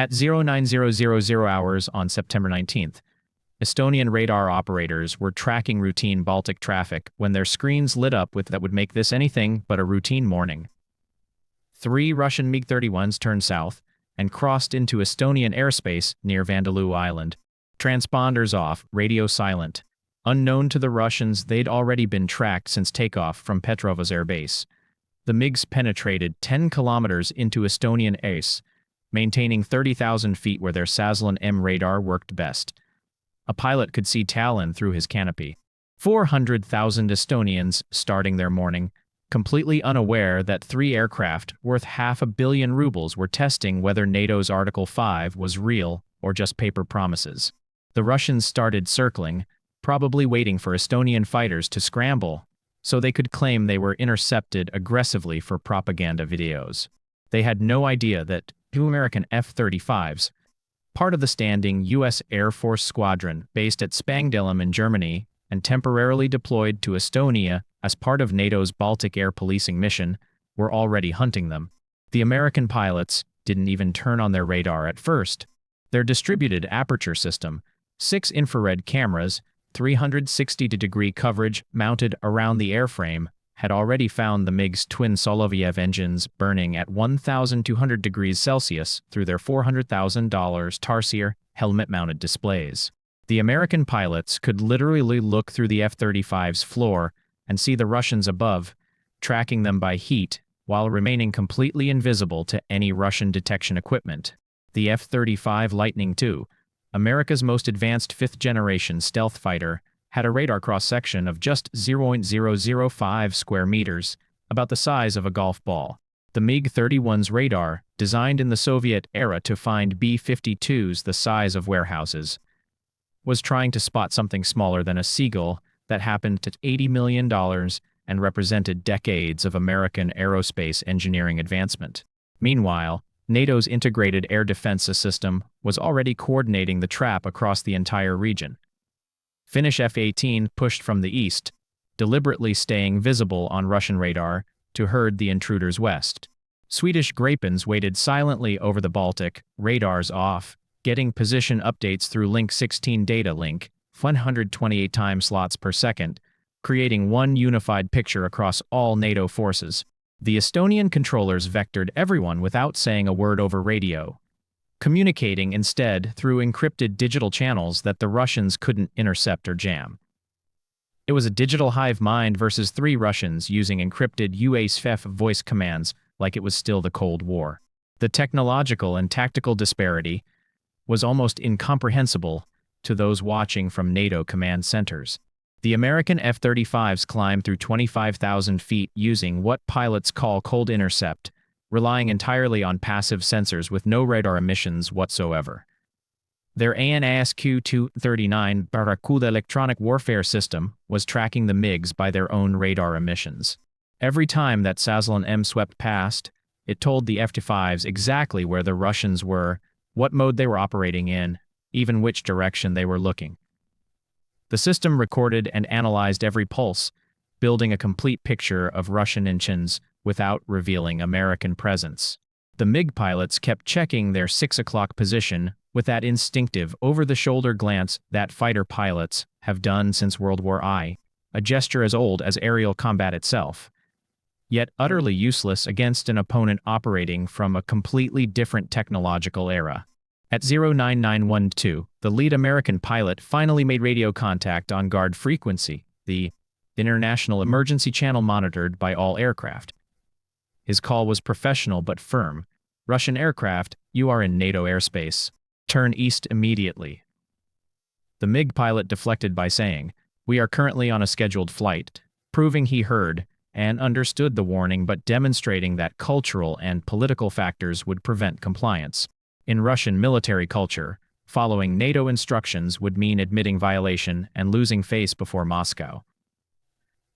At 0900 hours on September 19th, Estonian radar operators were tracking routine Baltic traffic when their screens lit up with that would make this anything but a routine morning. 3 Russian MiG-31s turned south and crossed into Estonian airspace near Vandaloo Island. Transponders off, radio silent. Unknown to the Russians, they'd already been tracked since takeoff from Petrova's air base. The MiGs penetrated 10 kilometers into Estonian airs, maintaining 30,000 feet where their Sazlan M radar worked best. A pilot could see Tallinn through his canopy. 400,000 Estonians starting their morning, completely unaware that 3 aircraft worth ₹500 million were testing whether NATO's Article 5 was real or just paper promises. The Russians started circling, probably waiting for Estonian fighters to scramble, so they could claim they were intercepted aggressively for propaganda videos. They had no idea that 2 American F-35s, part of the standing U.S. Air Force squadron based at Spangdahlem in Germany and temporarily deployed to Estonia as part of NATO's Baltic air policing mission, were already hunting them. The American pilots didn't even turn on their radar at first. Their distributed aperture system, 6 infrared cameras, 360-degree coverage mounted around the airframe, had already found the MiG's twin Soloviev engines burning at 1,200 degrees Celsius through their $400,000 Tarsier helmet-mounted displays. The American pilots could literally look through the F-35's floor and see the Russians above, tracking them by heat, while remaining completely invisible to any Russian detection equipment. The F-35 Lightning II, America's most advanced 5th-generation stealth fighter, had a radar cross-section of just 0.005 square meters, about the size of a golf ball. The MiG-31's radar, designed in the Soviet era to find B-52s the size of warehouses, was trying to spot something smaller than a seagull that happened at $80 million and represented decades of American aerospace engineering advancement. Meanwhile, NATO's integrated air defense system was already coordinating the trap across the entire region. Finnish F-18 pushed from the east, deliberately staying visible on Russian radar to herd the intruders west. Swedish Gripens waited silently over the Baltic, radars off, getting position updates through Link 16 data link, 128 time slots per second, creating one unified picture across all NATO forces. The Estonian controllers vectored everyone without saying a word over radio, communicating instead through encrypted digital channels that the Russians couldn't intercept or jam. It was a digital hive mind versus 3 Russians using encrypted UASFEF voice commands like it was still the Cold War. The technological and tactical disparity was almost incomprehensible to those watching from NATO command centers. The American F-35s climbed through 25,000 feet using what pilots call cold intercept, relying entirely on passive sensors with no radar emissions whatsoever. Their AN/ASQ-239 Barracuda electronic warfare system was tracking the MiGs by their own radar emissions. Every time that Sazlan M swept past, it told the F-35s exactly where the Russians were, what mode they were operating in, even which direction they were looking. The system recorded and analyzed every pulse, building a complete picture of Russian intentions without revealing American presence. The MiG pilots kept checking their 6 o'clock position with that instinctive, over-the-shoulder glance that fighter pilots have done since World War I, a gesture as old as aerial combat itself, yet utterly useless against an opponent operating from a completely different technological era. At 09912, the lead American pilot finally made radio contact on guard frequency, the international emergency channel monitored by all aircraft. His call was professional but firm. Russian aircraft, you are in NATO airspace. Turn east immediately. The MiG pilot deflected by saying, "We are currently on a scheduled flight," proving he heard and understood the warning but demonstrating that cultural and political factors would prevent compliance. In Russian military culture, following NATO instructions would mean admitting violation and losing face before Moscow.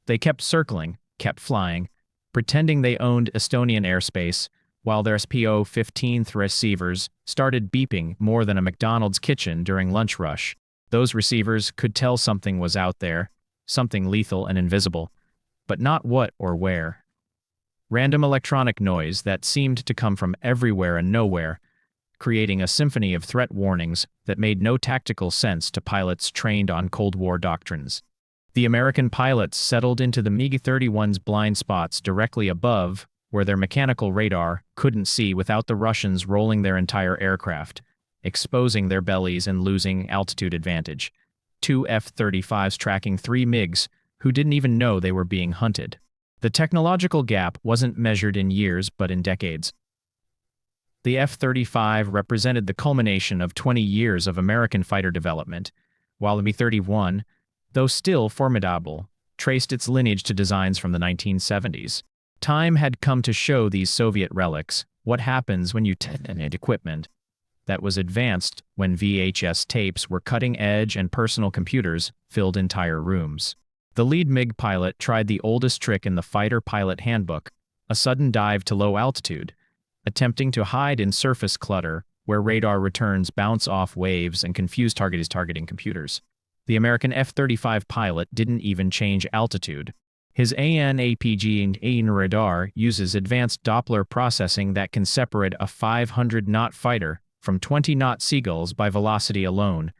They kept circling, kept flying, pretending they owned Estonian airspace, while their SPO-15 receivers started beeping more than a McDonald's kitchen during lunch rush. Those receivers could tell something was out there, something lethal and invisible, but not what or where. Random electronic noise that seemed to come from everywhere and nowhere, creating a symphony of threat warnings that made no tactical sense to pilots trained on Cold War doctrines. The American pilots settled into the MiG-31's blind spots directly above, where their mechanical radar couldn't see without the Russians rolling their entire aircraft, exposing their bellies and losing altitude advantage. 2 F-35s tracking 3 MiGs, who didn't even know they were being hunted. The technological gap wasn't measured in years but in decades. The F-35 represented the culmination of 20 years of American fighter development, while the MiG-31, though still formidable, traced its lineage to designs from the 1970s. Time had come to show these Soviet relics what happens when you detonate equipment that was advanced when VHS tapes were cutting edge and personal computers filled entire rooms. The lead MiG pilot tried the oldest trick in the fighter pilot handbook, a sudden dive to low altitude, attempting to hide in surface clutter where radar returns bounce off waves and confuse targeting computers. The American F-35 pilot didn't even change altitude. His AN/APG radar uses advanced Doppler processing that can separate a 500-knot fighter from 20-knot seagulls by velocity alone,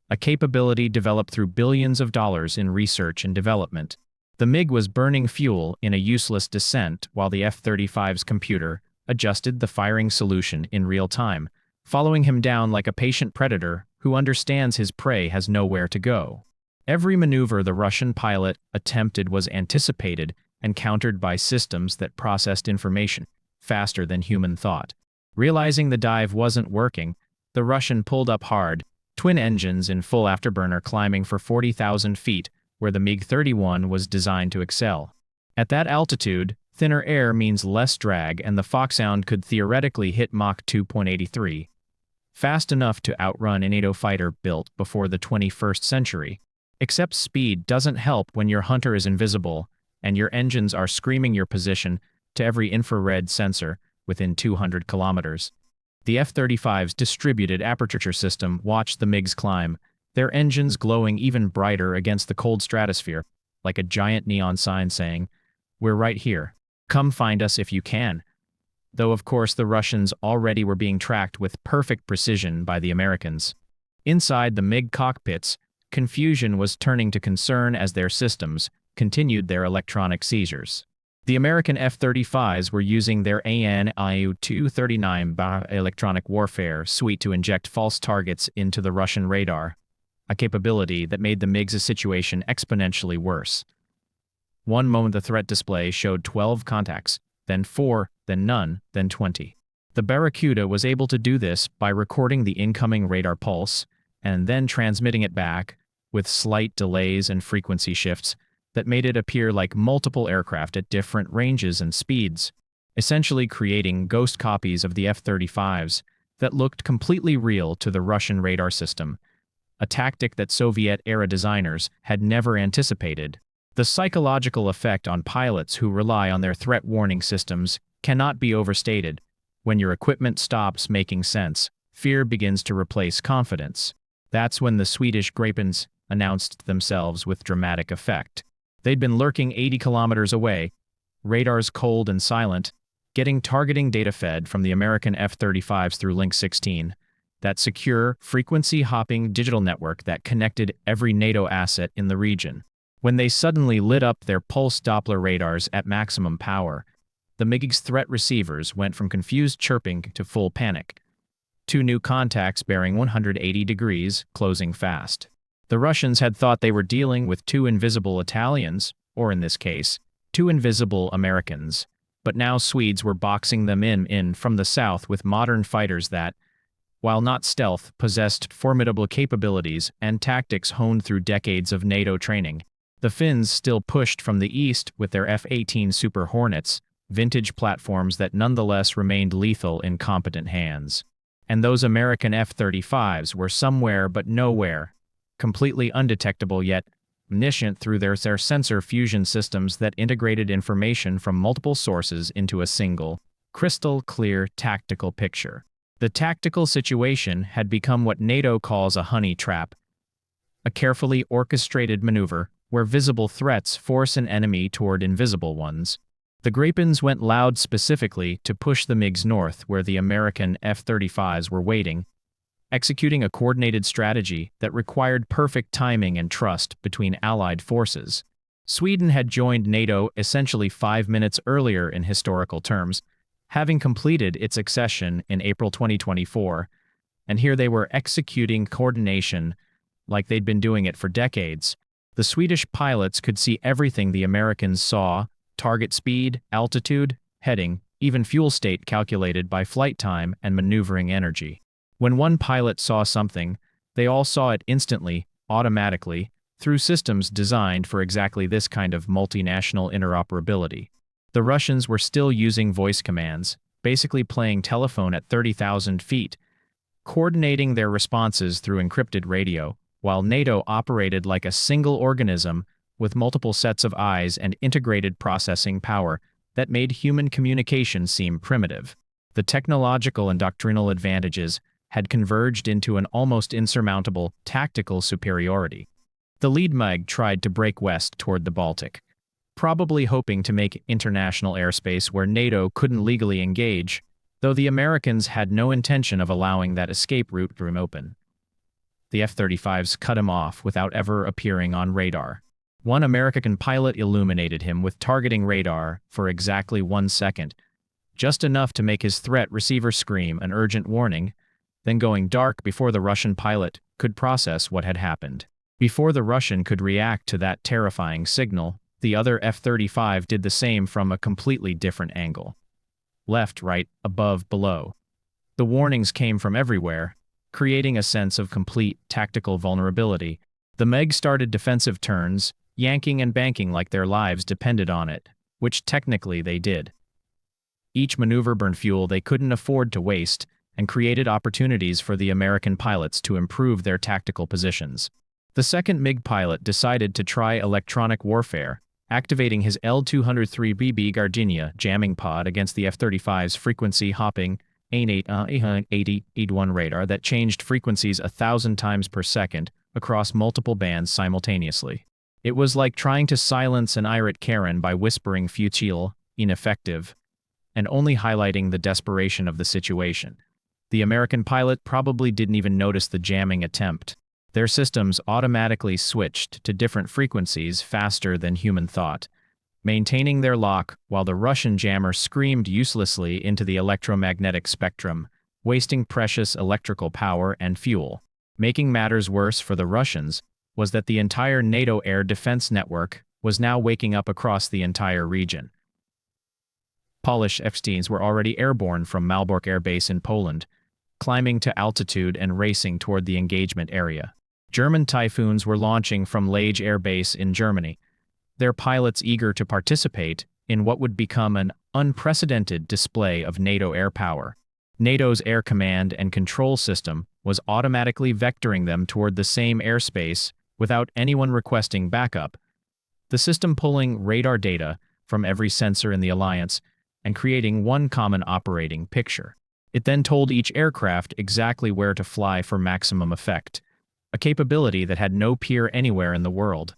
a capability developed through billions of dollars in research and development. The MiG was burning fuel in a useless descent while the F-35's computer adjusted the firing solution in real time, following him down like a patient predator who understands his prey has nowhere to go. Every maneuver the Russian pilot attempted was anticipated and countered by systems that processed information faster than human thought. Realizing the dive wasn't working, the Russian pulled up hard, twin engines in full afterburner climbing for 40,000 feet, where the MiG-31 was designed to excel. At that altitude, thinner air means less drag and the Foxhound could theoretically hit Mach 2.83, fast enough to outrun a NATO fighter built before the 21st century. Except speed doesn't help when your hunter is invisible and your engines are screaming your position to every infrared sensor within 200 kilometers. The F-35's distributed aperture system watched the MiGs climb, their engines glowing even brighter against the cold stratosphere, like a giant neon sign saying, "We're right here. Come find us if you can." Though of course the Russians already were being tracked with perfect precision by the Americans. Inside the MiG cockpits, confusion was turning to concern as their systems continued their electronic seizures. The American F-35s were using their AN/AU-239 electronic warfare suite to inject false targets into the Russian radar, a capability that made the MiGs' situation exponentially worse. One moment the threat display showed 12 contacts, then 4, then none, then 20. The Barracuda was able to do this by recording the incoming radar pulse and then transmitting it back with slight delays and frequency shifts that made it appear like multiple aircraft at different ranges and speeds, essentially creating ghost copies of the F-35s that looked completely real to the Russian radar system, a tactic that Soviet-era designers had never anticipated. The psychological effect on pilots who rely on their threat warning systems cannot be overstated. When your equipment stops making sense, fear begins to replace confidence. That's when the Swedish Gripens announced themselves with dramatic effect. They'd been lurking 80 kilometers away, radars cold and silent, getting targeting data fed from the American F-35s through Link 16, that secure, frequency-hopping digital network that connected every NATO asset in the region. When they suddenly lit up their pulse Doppler radars at maximum power, the MiGs' threat receivers went from confused chirping to full panic. 2 new contacts bearing 180 degrees, closing fast. The Russians had thought they were dealing with 2 invisible Italians, or in this case, 2 invisible Americans, but now Swedes were boxing them in from the south with modern fighters that, while not stealth, possessed formidable capabilities and tactics honed through decades of NATO training. The Finns still pushed from the east with their F-18 Super Hornets, vintage platforms that nonetheless remained lethal in competent hands. And those American F-35s were somewhere but nowhere, completely undetectable yet omniscient through their sensor fusion systems that integrated information from multiple sources into a single, crystal-clear tactical picture. The tactical situation had become what NATO calls a honey trap, a carefully orchestrated maneuver where visible threats force an enemy toward invisible ones. The Gripens went loud specifically to push the MiGs north where the American F-35s were waiting, executing a coordinated strategy that required perfect timing and trust between Allied forces. Sweden had joined NATO essentially 5 minutes earlier in historical terms, having completed its accession in April 2024, and here they were executing coordination like they'd been doing it for decades. The Swedish pilots could see everything the Americans saw: target speed, altitude, heading, even fuel state calculated by flight time and maneuvering energy. When one pilot saw something, they all saw it instantly, automatically, through systems designed for exactly this kind of multinational interoperability. The Russians were still using voice commands, basically playing telephone at 30,000 feet, coordinating their responses through encrypted radio, while NATO operated like a single organism with multiple sets of eyes and integrated processing power that made human communication seem primitive. The technological and doctrinal advantages had converged into an almost insurmountable tactical superiority. The lead MiG tried to break west toward the Baltic, probably hoping to make international airspace where NATO couldn't legally engage, though the Americans had no intention of allowing that escape route to remain open. The F-35s cut him off without ever appearing on radar. One American pilot illuminated him with targeting radar for exactly 1 second, just enough to make his threat receiver scream an urgent warning, then going dark before the Russian pilot could process what had happened. Before the Russian could react to that terrifying signal, the other F-35 did the same from a completely different angle. Left, right, above, below. The warnings came from everywhere, creating a sense of complete tactical vulnerability. The MiG started defensive turns, yanking and banking like their lives depended on it, which technically they did. Each maneuver burned fuel they couldn't afford to waste and created opportunities for the American pilots to improve their tactical positions. The second MiG pilot decided to try electronic warfare, activating his L-203BB Gardenia jamming pod against the F-35's frequency-hopping AN-80-81 radar that changed frequencies 1,000 times per second across multiple bands simultaneously. It was like trying to silence an irate Karen by whispering futile, ineffective, and only highlighting the desperation of the situation. The American pilot probably didn't even notice the jamming attempt. Their systems automatically switched to different frequencies faster than human thought, maintaining their lock while the Russian jammer screamed uselessly into the electromagnetic spectrum, wasting precious electrical power and fuel. Making matters worse for the Russians was that the entire NATO air defense network was now waking up across the entire region. Polish F-16s were already airborne from Malbork Air Base in Poland, climbing to altitude and racing toward the engagement area. German Typhoons were launching from Lage Air Base in Germany, their pilots eager to participate in what would become an unprecedented display of NATO air power. NATO's air command and control system was automatically vectoring them toward the same airspace without anyone requesting backup, the system pulling radar data from every sensor in the alliance and creating one common operating picture. It then told each aircraft exactly where to fly for maximum effect, a capability that had no peer anywhere in the world.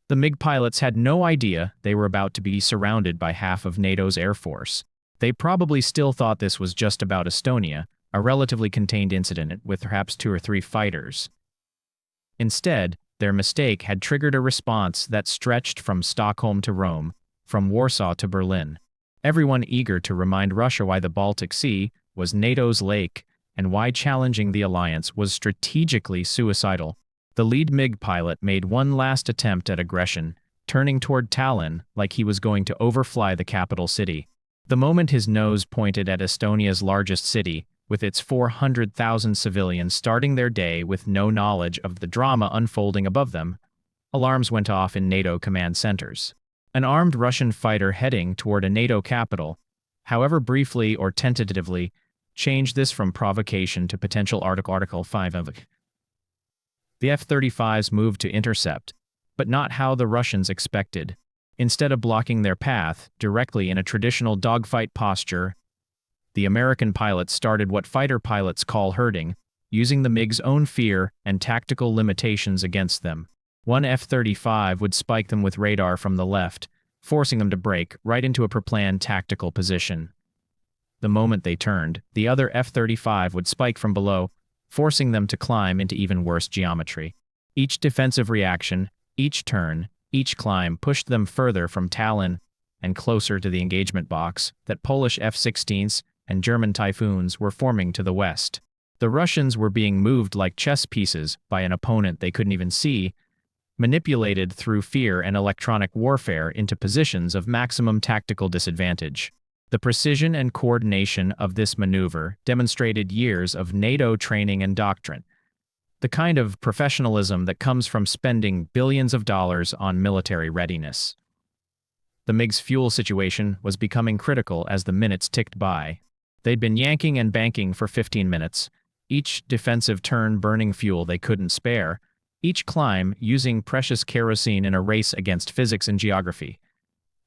The MiG pilots had no idea they were about to be surrounded by half of NATO's air force. They probably still thought this was just about Estonia, a relatively contained incident with perhaps 2 or 3 fighters. Instead, their mistake had triggered a response that stretched from Stockholm to Rome, from Warsaw to Berlin. Everyone eager to remind Russia why the Baltic Sea was NATO's lake and why challenging the alliance was strategically suicidal. The lead MiG pilot made one last attempt at aggression, turning toward Tallinn like he was going to overfly the capital city. The moment his nose pointed at Estonia's largest city, with its 400,000 civilians starting their day with no knowledge of the drama unfolding above them, alarms went off in NATO command centers. An armed Russian fighter heading toward a NATO capital, however briefly or tentatively, changed this from provocation to potential Article 5 of it. The F-35s moved to intercept, but not how the Russians expected. Instead of blocking their path directly in a traditional dogfight posture, the American pilots started what fighter pilots call herding, using the MiG's own fear and tactical limitations against them. One F-35 would spike them with radar from the left, forcing them to break right into a pre-planned tactical position. The moment they turned, the other F-35 would spike from below, forcing them to climb into even worse geometry. Each defensive reaction, each turn, each climb pushed them further from Tallinn and closer to the engagement box that Polish F-16s and German Typhoons were forming to the west. The Russians were being moved like chess pieces by an opponent they couldn't even see, manipulated through fear and electronic warfare into positions of maximum tactical disadvantage. The precision and coordination of this maneuver demonstrated years of NATO training and doctrine, the kind of professionalism that comes from spending billions of dollars on military readiness. The MiG's fuel situation was becoming critical as the minutes ticked by. They'd been yanking and banking for 15 minutes, each defensive turn burning fuel they couldn't spare, each climb using precious kerosene in a race against physics and geography.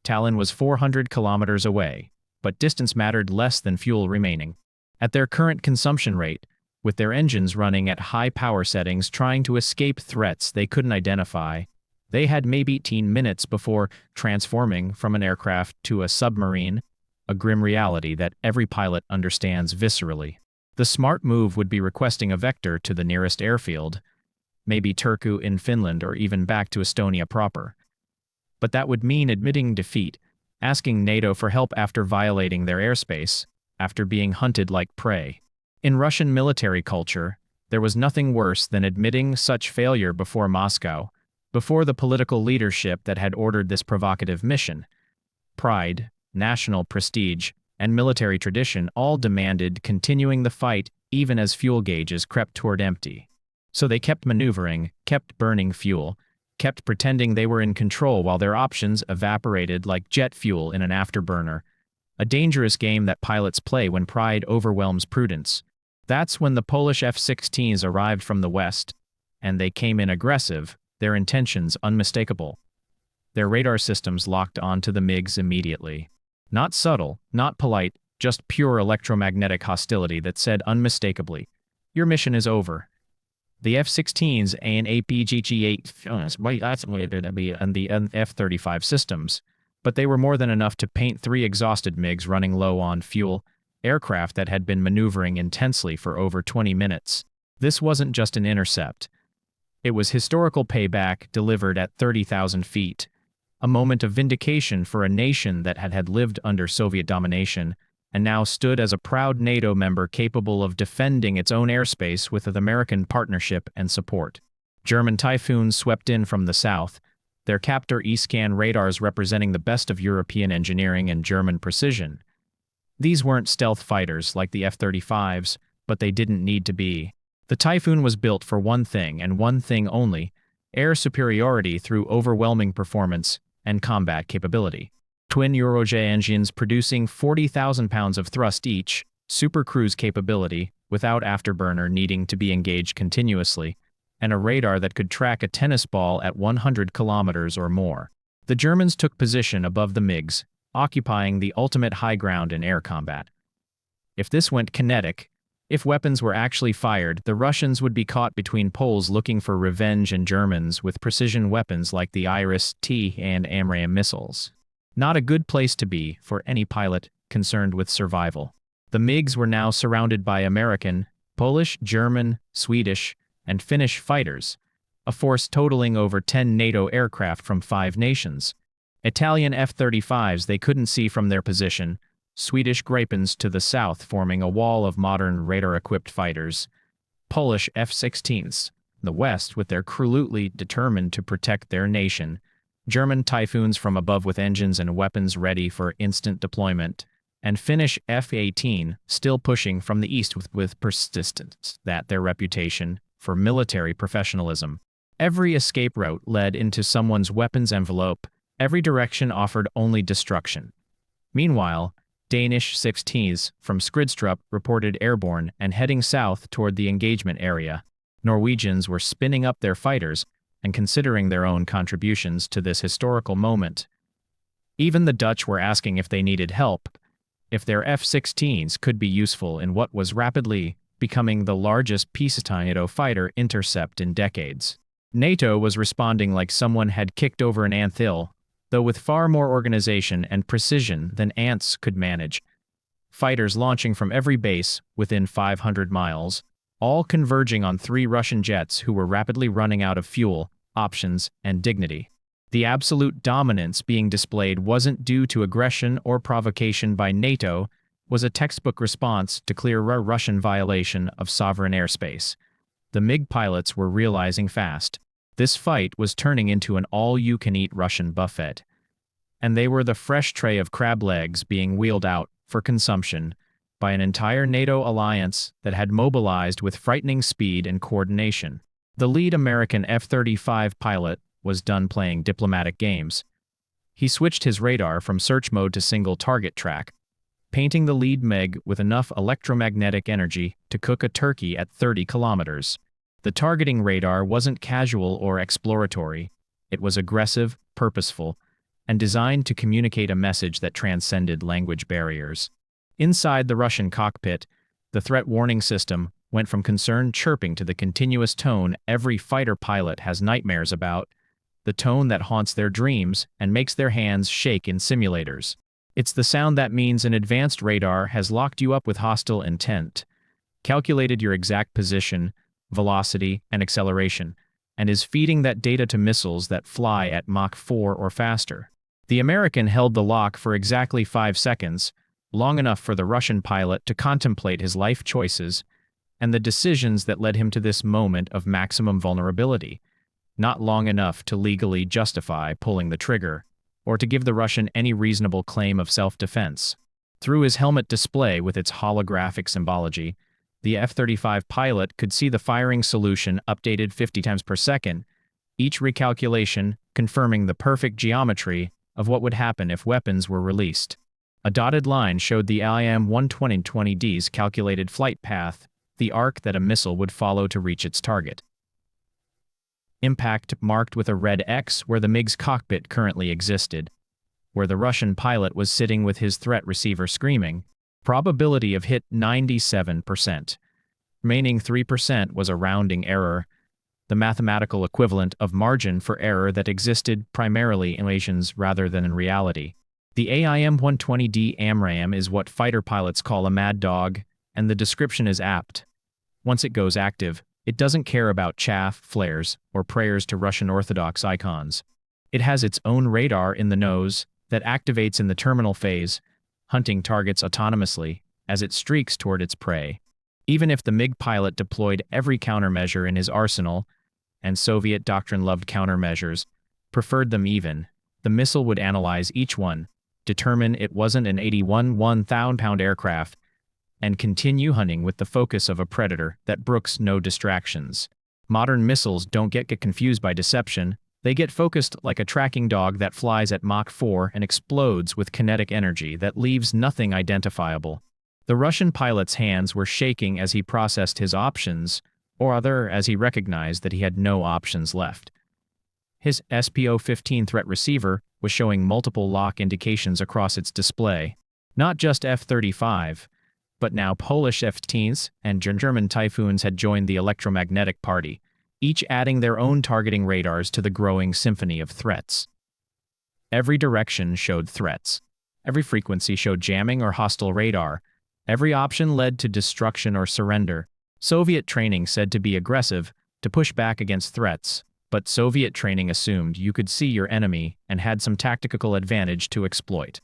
Tallinn was 400 kilometers away, but distance mattered less than fuel remaining. At their current consumption rate, with their engines running at high power settings trying to escape threats they couldn't identify, they had maybe 18 minutes before transforming from an aircraft to a submarine, a grim reality that every pilot understands viscerally. The smart move would be requesting a vector to the nearest airfield, maybe Turku in Finland or even back to Estonia proper. But that would mean admitting defeat, asking NATO for help after violating their airspace, after being hunted like prey. In Russian military culture, there was nothing worse than admitting such failure before Moscow, before the political leadership that had ordered this provocative mission. Pride, national prestige, and military tradition all demanded continuing the fight even as fuel gauges crept toward empty. So they kept maneuvering, kept burning fuel, kept pretending they were in control while their options evaporated like jet fuel in an afterburner, a dangerous game that pilots play when pride overwhelms prudence. That's when the Polish F-16s arrived from the west, and they came in aggressive, their intentions unmistakable. Their radar systems locked onto the MiGs immediately. Not subtle, not polite, just pure electromagnetic hostility that said unmistakably, "Your mission is over." The F-16s and APGG-8 and the F-35 systems, but they were more than enough to paint 3 exhausted MiGs running low on fuel, aircraft that had been maneuvering intensely for over 20 minutes. This wasn't just an intercept. It was historical payback delivered at 30,000 feet, a moment of vindication for a nation that had lived under Soviet domination and now stood as a proud NATO member capable of defending its own airspace with American partnership and support. German Typhoons swept in from the south, their Captor E-scan radars representing the best of European engineering and German precision. These weren't stealth fighters like the F-35s, but they didn't need to be. The Typhoon was built for one thing and one thing only: air superiority through overwhelming performance and combat capability. Twin Eurojet engines producing 40,000 pounds of thrust each, super cruise capability without afterburner needing to be engaged continuously, and a radar that could track a tennis ball at 100 kilometers or more. The Germans took position above the MiGs, occupying the ultimate high ground in air combat. If this went kinetic, if weapons were actually fired, the Russians would be caught between Poles looking for revenge and Germans with precision weapons like the Iris-T and AMRAAM missiles. Not a good place to be for any pilot concerned with survival. The MiGs were now surrounded by American, Polish, German, Swedish, and Finnish fighters, a force totaling over 10 NATO aircraft from 5 nations. Italian F-35s they couldn't see from their position, Swedish Gripens to the south forming a wall of modern radar-equipped fighters, Polish F-16s, the west with their crew determined to protect their nation, German Typhoons from above with engines and weapons ready for instant deployment, and Finnish F-18 still pushing from the east with persistence that their reputation for military professionalism. Every escape route led into someone's weapons envelope, every direction offered only destruction. Meanwhile, Danish 16s from Skridstrup reported airborne and heading south toward the engagement area. Norwegians were spinning up their fighters and considering their own contributions to this historical moment. Even the Dutch were asking if they needed help, if their F-16s could be useful in what was rapidly becoming the largest peacetime NATO fighter Intercept in decades. NATO was responding like someone had kicked over an anthill, though with far more organization and precision than ants could manage. Fighters launching from every base within 500 miles, all converging on 3 Russian jets who were rapidly running out of fuel, options, and dignity. The absolute dominance being displayed wasn't due to aggression or provocation by NATO, was a textbook response to clear Russian violation of sovereign airspace. The MiG pilots were realizing fast. This fight was turning into an all-you-can-eat Russian buffet. And they were the fresh tray of crab legs being wheeled out for consumption by an entire NATO alliance that had mobilized with frightening speed and coordination. The lead American F-35 pilot was done playing diplomatic games. He switched his radar from search mode to single target track, painting the lead MiG with enough electromagnetic energy to cook a turkey at 30 kilometers. The targeting radar wasn't casual or exploratory. It was aggressive, purposeful, and designed to communicate a message that transcended language barriers. Inside the Russian cockpit, the threat warning system went from concerned chirping to the continuous tone every fighter pilot has nightmares about, the tone that haunts their dreams and makes their hands shake in simulators. It's the sound that means an advanced radar has locked you up with hostile intent, calculated your exact position, velocity, and acceleration, and is feeding that data to missiles that fly at Mach 4 or faster. The American held the lock for exactly 5 seconds, long enough for the Russian pilot to contemplate his life choices and the decisions that led him to this moment of maximum vulnerability, not long enough to legally justify pulling the trigger, or to give the Russian any reasonable claim of self-defense. Through his helmet display with its holographic symbology, the F-35 pilot could see the firing solution updated 50 times per second, each recalculation confirming the perfect geometry of what would happen if weapons were released. A dotted line showed the IM-120-20D's calculated flight path, the arc that a missile would follow to reach its target. Impact marked with a red X where the MiG's cockpit currently existed, where the Russian pilot was sitting with his threat receiver screaming. Probability of hit 97%. Remaining 3% was a rounding error, the mathematical equivalent of margin for error that existed primarily in equations rather than in reality. The AIM-120D AMRAAM is what fighter pilots call a mad dog, and the description is apt. Once it goes active, it doesn't care about chaff, flares, or prayers to Russian Orthodox icons. It has its own radar in the nose that activates in the terminal phase, hunting targets autonomously as it streaks toward its prey. Even if the MiG pilot deployed every countermeasure in his arsenal, and Soviet doctrine loved countermeasures, preferred them even, the missile would analyze each one, determine it wasn't an 81 1,000-pound aircraft, and continue hunting with the focus of a predator that brooks no distractions. Modern missiles don't get confused by deception, they get focused like a tracking dog that flies at Mach 4 and explodes with kinetic energy that leaves nothing identifiable. The Russian pilot's hands were shaking as he processed his options, or rather as he recognized that he had no options left. His SPO-15 threat receiver was showing multiple lock indications across its display. Not just F-35, but now Polish F-15s and German Typhoons had joined the electromagnetic party, each adding their own targeting radars to the growing symphony of threats. Every direction showed threats. Every frequency showed jamming or hostile radar. Every option led to destruction or surrender. Soviet training said to be aggressive, to push back against threats, but Soviet training assumed you could see your enemy and had some tactical advantage to exploit.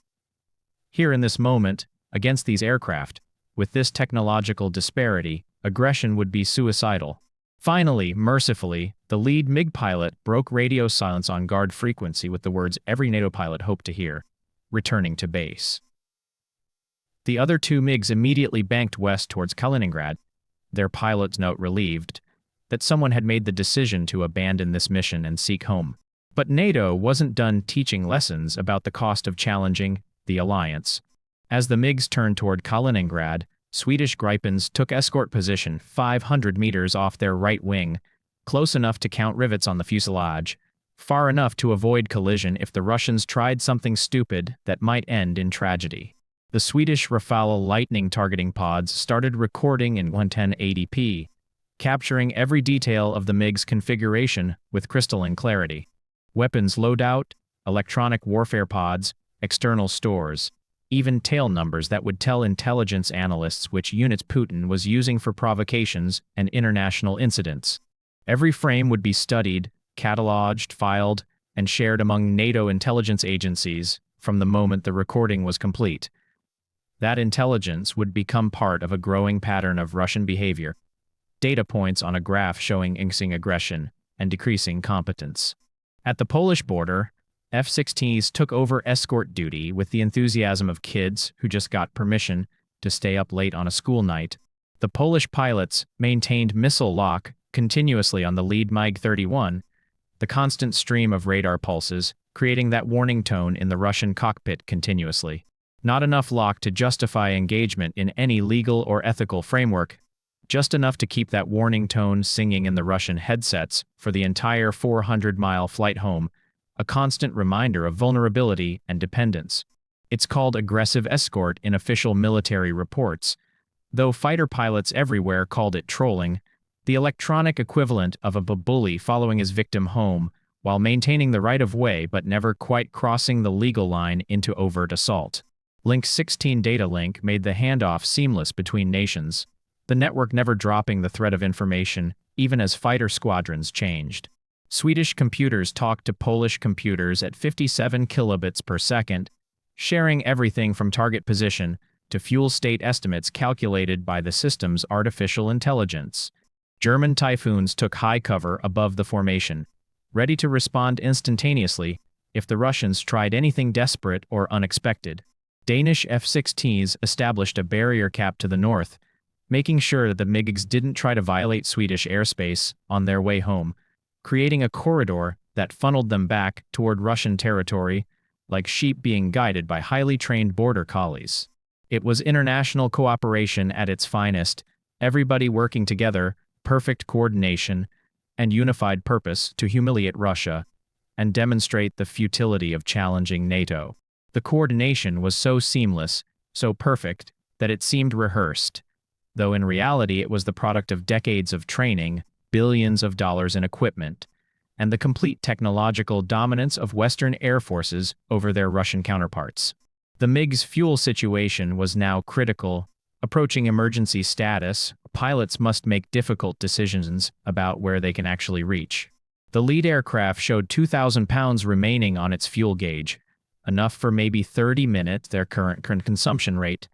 Here in this moment, against these aircraft, with this technological disparity, aggression would be suicidal. Finally, mercifully, the lead MiG pilot broke radio silence on guard frequency with the words every NATO pilot hoped to hear, returning to base. The other 2 MiGs immediately banked west towards Kaliningrad, their pilots note relieved that someone had made the decision to abandon this mission and seek home. But NATO wasn't done teaching lessons about the cost of challenging the alliance. As the MiGs turned toward Kaliningrad, Swedish Gripens took escort position 500 meters off their right wing, close enough to count rivets on the fuselage, far enough to avoid collision if the Russians tried something stupid that might end in tragedy. The Swedish Rafale Lightning targeting pods started recording in 1080p, capturing every detail of the MiG's configuration with crystalline clarity. Weapons loadout, electronic warfare pods, external stores, even tail numbers that would tell intelligence analysts which units Putin was using for provocations and international incidents. Every frame would be studied, cataloged, filed, and shared among NATO intelligence agencies from the moment the recording was complete. That intelligence would become part of a growing pattern of Russian behavior, data points on a graph showing increasing aggression and decreasing competence. At the Polish border, F-16s took over escort duty with the enthusiasm of kids who just got permission to stay up late on a school night. The Polish pilots maintained missile lock continuously on the lead MiG-31, the constant stream of radar pulses, creating that warning tone in the Russian cockpit continuously. Not enough lock to justify engagement in any legal or ethical framework, just enough to keep that warning tone singing in the Russian headsets for the entire 400-mile flight home, a constant reminder of vulnerability and dependence. It's called aggressive escort in official military reports, though fighter pilots everywhere called it trolling, the electronic equivalent of a bully following his victim home while maintaining the right-of-way but never quite crossing the legal line into overt assault. Link 16 data link made the handoff seamless between nations, the network never dropping the thread of information even as fighter squadrons changed. Swedish computers talked to Polish computers at 57 kilobits per second, sharing everything from target position to fuel state estimates calculated by the system's artificial intelligence. German Typhoons took high cover above the formation, ready to respond instantaneously if the Russians tried anything desperate or unexpected. Danish F-16s established a barrier cap to the north, making sure that the MiGs didn't try to violate Swedish airspace on their way home, creating a corridor that funneled them back toward Russian territory, like sheep being guided by highly trained border collies. It was international cooperation at its finest, everybody working together, perfect coordination, and unified purpose to humiliate Russia and demonstrate the futility of challenging NATO. The coordination was so seamless, so perfect, that it seemed rehearsed, though in reality it was the product of decades of training, billions of dollars in equipment, and the complete technological dominance of Western air forces over their Russian counterparts. The MiG's fuel situation was now critical. Approaching emergency status, pilots must make difficult decisions about where they can actually reach. The lead aircraft showed 2,000 pounds remaining on its fuel gauge, enough for maybe 30 minutes their current consumption rate,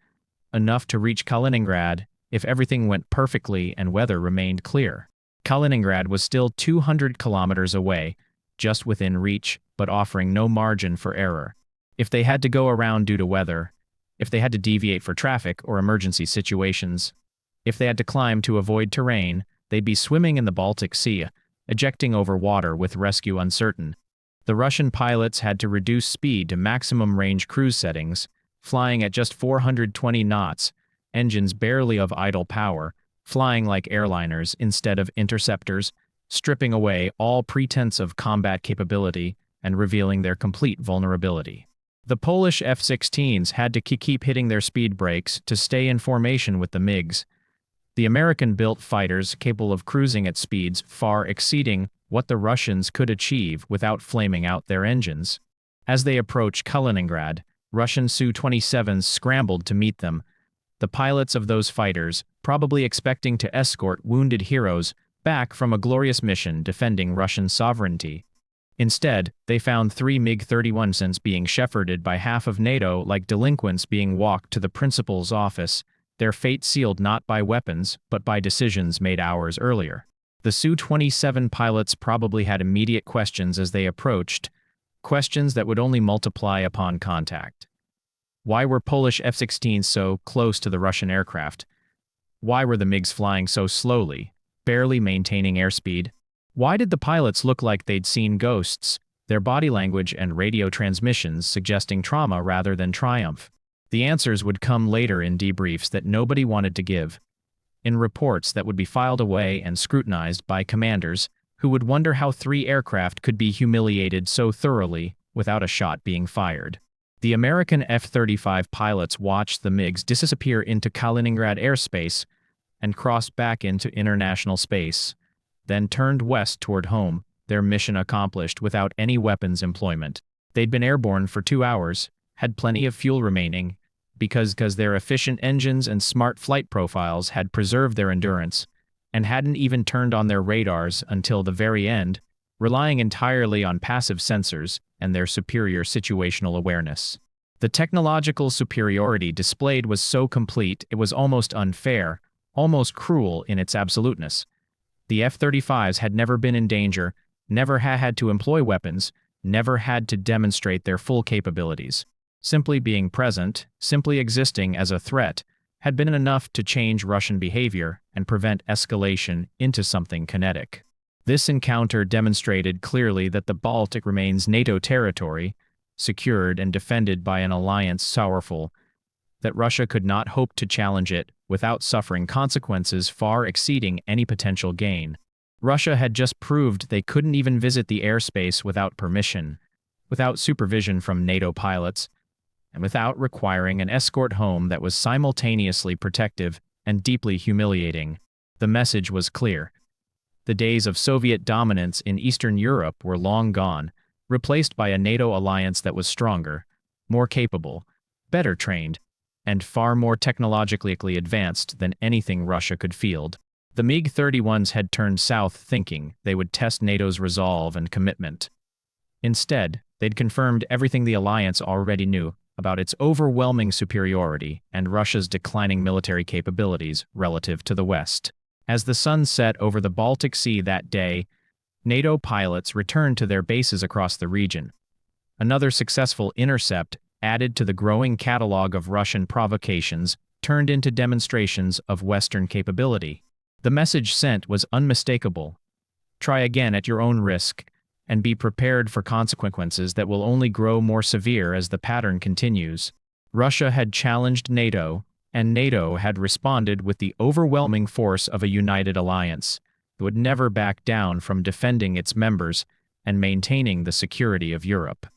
enough to reach Kaliningrad if everything went perfectly and weather remained clear. Kaliningrad was still 200 kilometers away, just within reach, but offering no margin for error. If they had to go around due to weather, if they had to deviate for traffic or emergency situations, if they had to climb to avoid terrain, they'd be swimming in the Baltic Sea, ejecting over water with rescue uncertain. The Russian pilots had to reduce speed to maximum range cruise settings, flying at just 420 knots, engines barely of idle power, flying like airliners instead of interceptors, stripping away all pretense of combat capability and revealing their complete vulnerability. The Polish F-16s had to keep hitting their speed brakes to stay in formation with the MiGs. The American-built fighters capable of cruising at speeds far exceeding what the Russians could achieve without flaming out their engines. As they approached Kaliningrad, Russian Su-27s scrambled to meet them, the pilots of those fighters probably expecting to escort wounded heroes back from a glorious mission defending Russian sovereignty. Instead, they found 3 MiG-31s being shepherded by half of NATO like delinquents being walked to the principal's office, their fate sealed not by weapons but by decisions made hours earlier. The Su-27 pilots probably had immediate questions as they approached, questions that would only multiply upon contact. Why were Polish F-16s so close to the Russian aircraft? Why were the MiGs flying so slowly, barely maintaining airspeed? Why did the pilots look like they'd seen ghosts, their body language and radio transmissions suggesting trauma rather than triumph? The answers would come later in debriefs that nobody wanted to give, in reports that would be filed away and scrutinized by commanders who would wonder how 3 aircraft could be humiliated so thoroughly without a shot being fired. The American F-35 pilots watched the MiGs disappear into Kaliningrad airspace and cross back into international space, then turned west toward home, their mission accomplished without any weapons employment. They'd been airborne for 2 hours, had plenty of fuel remaining, because their efficient engines and smart flight profiles had preserved their endurance, and hadn't even turned on their radars until the very end, relying entirely on passive sensors and their superior situational awareness. The technological superiority displayed was so complete it was almost unfair, almost cruel in its absoluteness. The F-35s had never been in danger, never had to employ weapons, never had to demonstrate their full capabilities. Simply being present, simply existing as a threat, had been enough to change Russian behavior and prevent escalation into something kinetic. This encounter demonstrated clearly that the Baltic remains NATO territory, secured and defended by an alliance so powerful that Russia could not hope to challenge it without suffering consequences far exceeding any potential gain. Russia had just proved they couldn't even visit the airspace without permission, without supervision from NATO pilots, and without requiring an escort home that was simultaneously protective and deeply humiliating. The message was clear. The days of Soviet dominance in Eastern Europe were long gone, replaced by a NATO alliance that was stronger, more capable, better trained, and far more technologically advanced than anything Russia could field. The MiG-31s had turned south thinking they would test NATO's resolve and commitment. Instead, they'd confirmed everything the alliance already knew about its overwhelming superiority and Russia's declining military capabilities relative to the West. As the sun set over the Baltic Sea that day, NATO pilots returned to their bases across the region. Another successful intercept added to the growing catalog of Russian provocations turned into demonstrations of Western capability. The message sent was unmistakable. Try again at your own risk, and be prepared for consequences that will only grow more severe as the pattern continues. Russia had challenged NATO, and NATO had responded with the overwhelming force of a united alliance. It would never back down from defending its members and maintaining the security of Europe.